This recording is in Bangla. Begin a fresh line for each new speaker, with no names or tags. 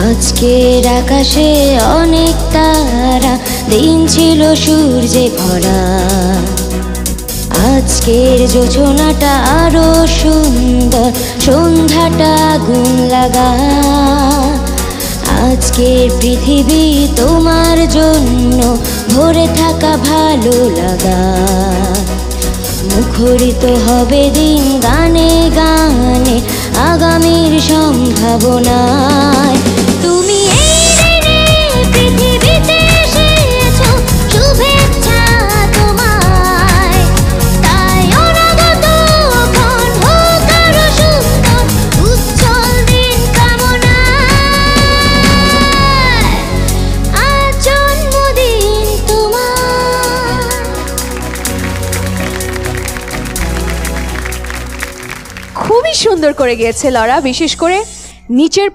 আজকের আকাশে অনেক তারা, দিন ছিল সূর্যে ভরা। আজকের যোজনাটা আরো সুন্দর, সন্ধ্যাটা আগুন লাগা। আজকের পৃথিবী তোমার জন্য ভরে থাকা ভালো লাগা। মুখরিত হবে দিন গানে গানে, আগামীর সম্ভাবনায়। তুমি এই দিনে পৃথিবীতে এসেছো, শুভেচ্ছা তোমায়। তাই অনাগত ক্ষণ হোক আরো সুন্দর, উজ্জ্বল দিন কামনায়। আজ জন্মদিন তোমার।
খুবই সুন্দর করে গেয়েছে লরা, বিশেষ করে নিচের